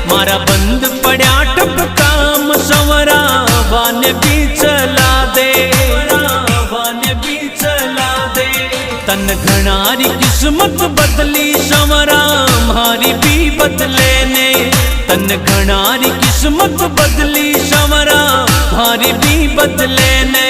मारा बंद पड़ा टपकाम संवरा वाने भी चला दे, वाने भी चला दे। तन घणारी किस्मत बदली संवरा मारी भी बदले ने, तन घणारी किस्मत बदली संवरा मारी भी बदले ने।